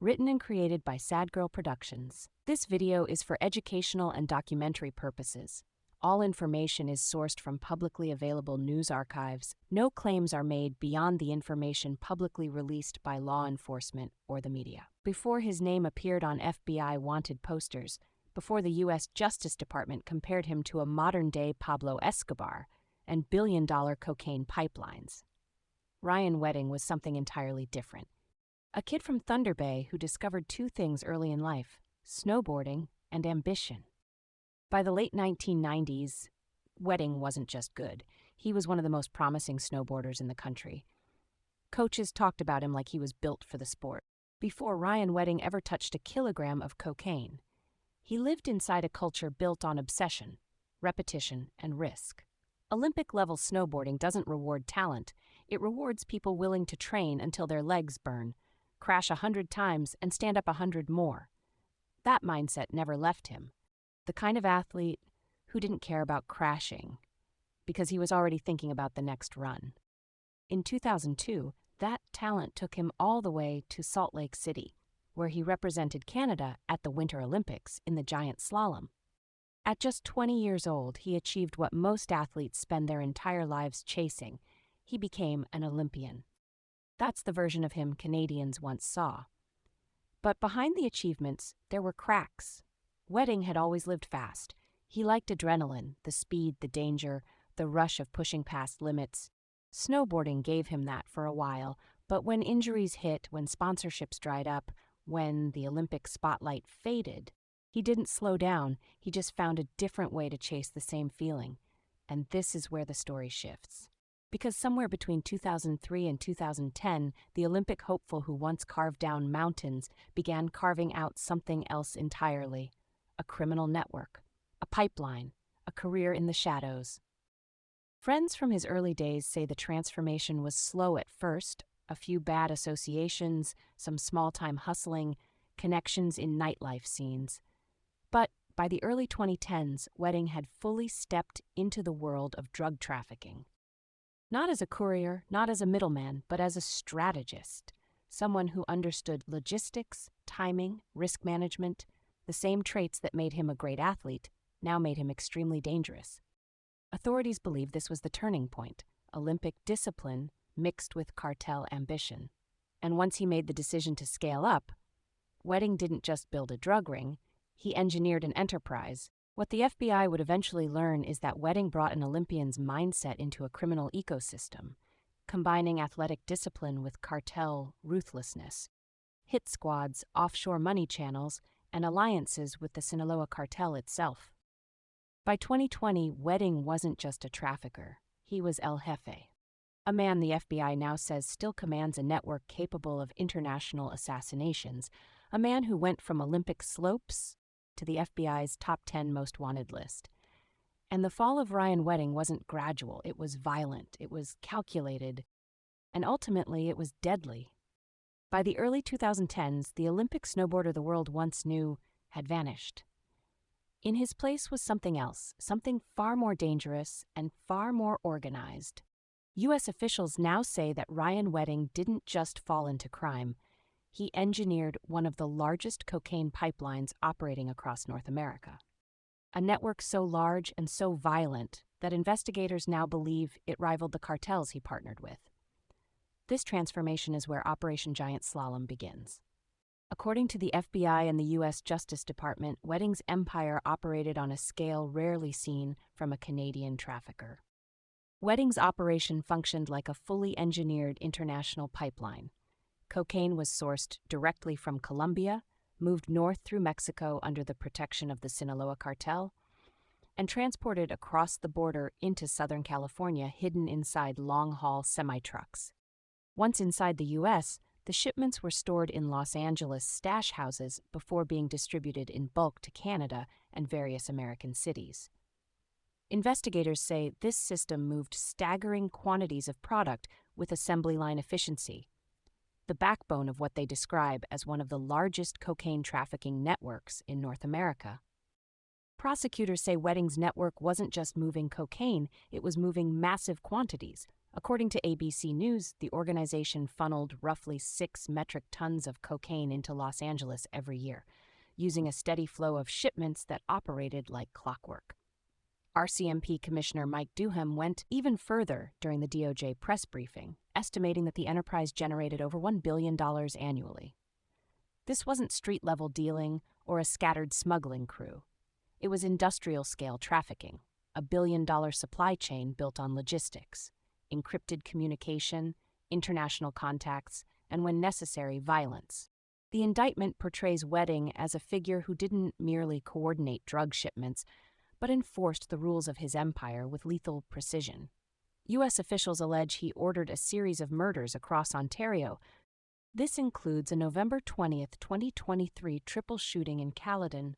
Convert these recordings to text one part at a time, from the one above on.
Written and created by Sad Girl Productions. This video is for educational and documentary purposes. All information is sourced from publicly available news archives. No claims are made beyond the information publicly released by law enforcement or the media. Before his name appeared on FBI wanted posters, before the U.S. Justice Department compared him to a modern-day Pablo Escobar and billion-dollar cocaine pipelines, Ryan Wedding was something entirely different. A kid from Thunder Bay who discovered two things early in life: snowboarding and ambition. By the late 1990s, Wedding wasn't just good. He was one of the most promising snowboarders in the country. Coaches talked about him like he was built for the sport. Before Ryan Wedding ever touched a kilogram of cocaine, he lived inside a culture built on obsession, repetition, and risk. Olympic-level snowboarding doesn't reward talent. It rewards people willing to train until their legs burn, crash 100 times, and stand up 100 more. That mindset never left him. The kind of athlete who didn't care about crashing because he was already thinking about the next run. In 2002, that talent took him all the way to Salt Lake City, where he represented Canada at the Winter Olympics in the giant slalom. At just 20 years old, he achieved what most athletes spend their entire lives chasing. He became an Olympian. That's the version of him Canadians once saw. But behind the achievements, there were cracks. Wedding had always lived fast. He liked adrenaline, the speed, the danger, the rush of pushing past limits. Snowboarding gave him that for a while, but when injuries hit, when sponsorships dried up, when the Olympic spotlight faded, he didn't slow down. He just found a different way to chase the same feeling. And this is where the story shifts. Because somewhere between 2003 and 2010, the Olympic hopeful who once carved down mountains began carving out something else entirely: a criminal network, a pipeline, a career in the shadows. Friends from his early days say the transformation was slow at first: a few bad associations, some small-time hustling, connections in nightlife scenes. But by the early 2010s, Wedding had fully stepped into the world of drug trafficking. Not as a courier, not as a middleman, but as a strategist, someone who understood logistics, timing, risk management. The same traits that made him a great athlete now made him extremely dangerous. Authorities believe this was the turning point: Olympic discipline mixed with cartel ambition. And once he made the decision to scale up, Wedding didn't just build a drug ring, he engineered an enterprise. What the FBI would eventually learn is that Wedding brought an Olympian's mindset into a criminal ecosystem, combining athletic discipline with cartel ruthlessness, hit squads, offshore money channels, and alliances with the Sinaloa cartel itself. By 2020, Wedding wasn't just a trafficker. He was El Jefe, a man the FBI now says still commands a network capable of international assassinations, a man who went from Olympic slopes to the FBI's top 10 most wanted list. And the fall of Ryan Wedding wasn't gradual, it was violent, it was calculated, and ultimately it was deadly. By the early 2010s, the Olympic snowboarder the world once knew had vanished. In his place was something else, something far more dangerous and far more organized. U.S. officials now say that Ryan Wedding didn't just fall into crime. He engineered one of the largest cocaine pipelines operating across North America. A network so large and so violent that investigators now believe it rivaled the cartels he partnered with. This transformation is where Operation Giant Slalom begins. According to the FBI and the U.S. Justice Department, Wedding's empire operated on a scale rarely seen from a Canadian trafficker. Wedding's operation functioned like a fully engineered international pipeline. Cocaine was sourced directly from Colombia, moved north through Mexico under the protection of the Sinaloa cartel, and transported across the border into Southern California hidden inside long-haul semi-trucks. Once inside the U.S., the shipments were stored in Los Angeles stash houses before being distributed in bulk to Canada and various American cities. Investigators say this system moved staggering quantities of product with assembly line efficiency, the backbone of what they describe as one of the largest cocaine trafficking networks in North America. Prosecutors say Wedding's network wasn't just moving cocaine, it was moving massive quantities, According to ABC News, the organization funneled roughly 6 metric tons of cocaine into Los Angeles every year, using a steady flow of shipments that operated like clockwork. RCMP Commissioner Mike Duhem went even further during the DOJ press briefing, estimating that the enterprise generated over $1 billion annually. This wasn't street-level dealing or a scattered smuggling crew. It was industrial-scale trafficking, a billion-dollar supply chain built on logistics, encrypted communication, international contacts, and when necessary, violence. The indictment portrays Wedding as a figure who didn't merely coordinate drug shipments, but enforced the rules of his empire with lethal precision. U.S. officials allege he ordered a series of murders across Ontario. This includes a November 20, 2023 triple shooting in Caledon,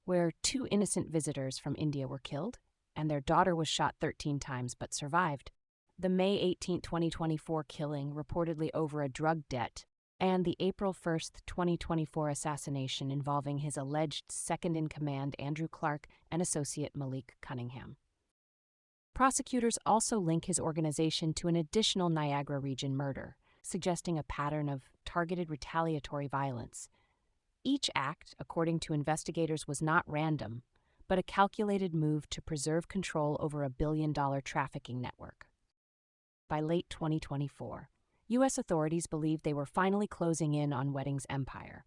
where 2 innocent visitors from India were killed, and their daughter was shot 13 times but survived. The May 18, 2024 killing, reportedly over a drug debt, and the April 1, 2024 assassination involving his alleged second-in-command Andrew Clark and associate Malik Cunningham. Prosecutors also link his organization to an additional Niagara region murder, suggesting a pattern of targeted retaliatory violence. Each act, according to investigators, was not random, but a calculated move to preserve control over a billion-dollar trafficking network. By late 2024, U.S. authorities believed they were finally closing in on Wedding's empire.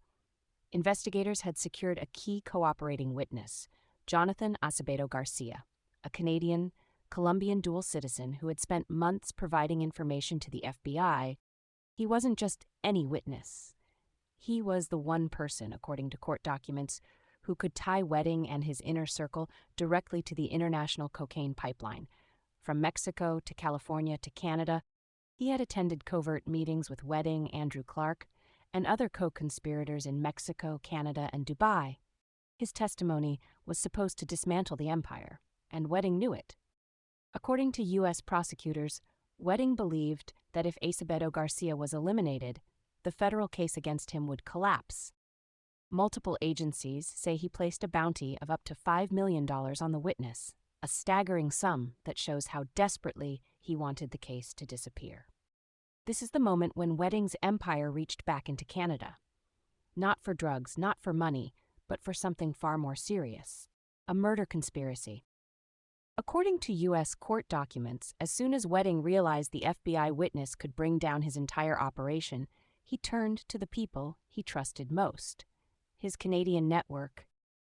Investigators had secured a key cooperating witness, Jonathan Acevedo Garcia, a Canadian, Colombian dual citizen who had spent months providing information to the FBI. He wasn't just any witness. He was the one person, according to court documents, who could tie Wedding and his inner circle directly to the international cocaine pipeline. From Mexico to California to Canada, he had attended covert meetings with Wedding, Andrew Clark, and other co-conspirators in Mexico, Canada, and Dubai. His testimony was supposed to dismantle the empire, and Wedding knew it. According to U.S. prosecutors, Wedding believed that if Acevedo Garcia was eliminated, the federal case against him would collapse. Multiple agencies say he placed a bounty of up to $5 million on the witness, a staggering sum that shows how desperately he wanted the case to disappear. This is the moment when Wedding's empire reached back into Canada. Not for drugs, not for money, but for something far more serious: a murder conspiracy. According to U.S. court documents, as soon as Wedding realized the FBI witness could bring down his entire operation, he turned to the people he trusted most: his Canadian network,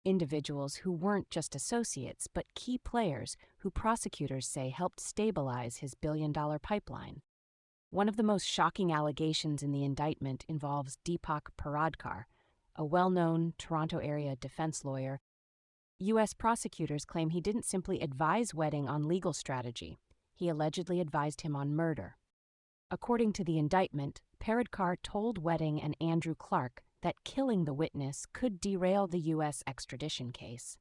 individuals who weren't just associates but key players who prosecutors say helped stabilize his billion-dollar pipeline. One of the most shocking allegations in the indictment involves Deepak Paradkar, a well-known Toronto-area defense lawyer. U.S. prosecutors claim he didn't simply advise Wedding on legal strategy. He allegedly advised him on murder. According to the indictment, Paradkar told Wedding and Andrew Clark that killing the witness could derail the U.S. extradition case.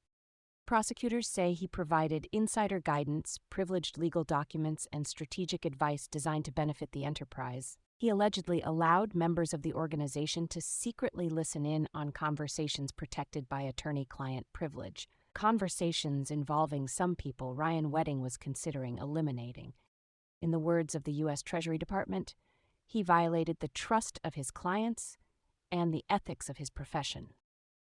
Prosecutors say he provided insider guidance, privileged legal documents, and strategic advice designed to benefit the enterprise. He allegedly allowed members of the organization to secretly listen in on conversations protected by attorney-client privilege, conversations involving some people Ryan Wedding was considering eliminating. In the words of the U.S. Treasury Department, he violated the trust of his clients and the ethics of his profession.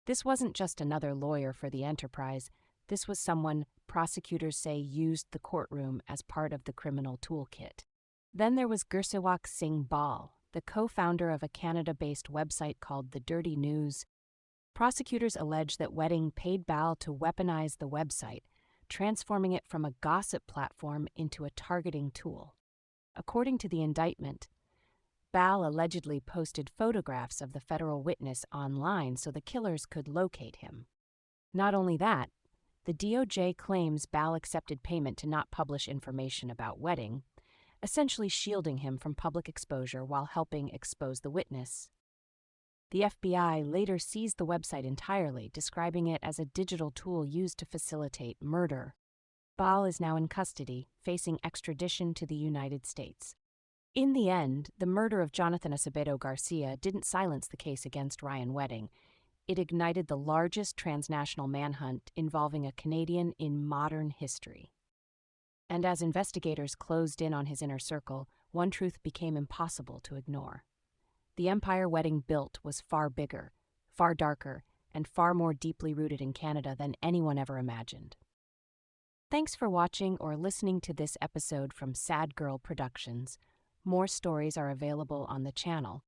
This wasn't just another lawyer for the enterprise. This was someone prosecutors say used the courtroom as part of the criminal toolkit. Then there was Gursewak Singh Bal, the co-founder of a Canada-based website called The Dirty News. Prosecutors allege that Wedding paid Bal to weaponize the website, transforming it from a gossip platform into a targeting tool. According to the indictment, Bal allegedly posted photographs of the federal witness online so the killers could locate him. Not only that, the DOJ claims Bal accepted payment to not publish information about Wedding, essentially shielding him from public exposure while helping expose the witness. The FBI later seized the website entirely, describing it as a digital tool used to facilitate murder. Bal is now in custody, facing extradition to the United States. In the end, the murder of Jonathan Acevedo Garcia didn't silence the case against Ryan Wedding. It ignited the largest transnational manhunt involving a Canadian in modern history. And as investigators closed in on his inner circle, one truth became impossible to ignore. The empire wedding built was far bigger, far darker, and far more deeply rooted in Canada than anyone ever imagined. Thanks for watching or listening to this episode from Sad Girl Productions. More stories are available on the channel.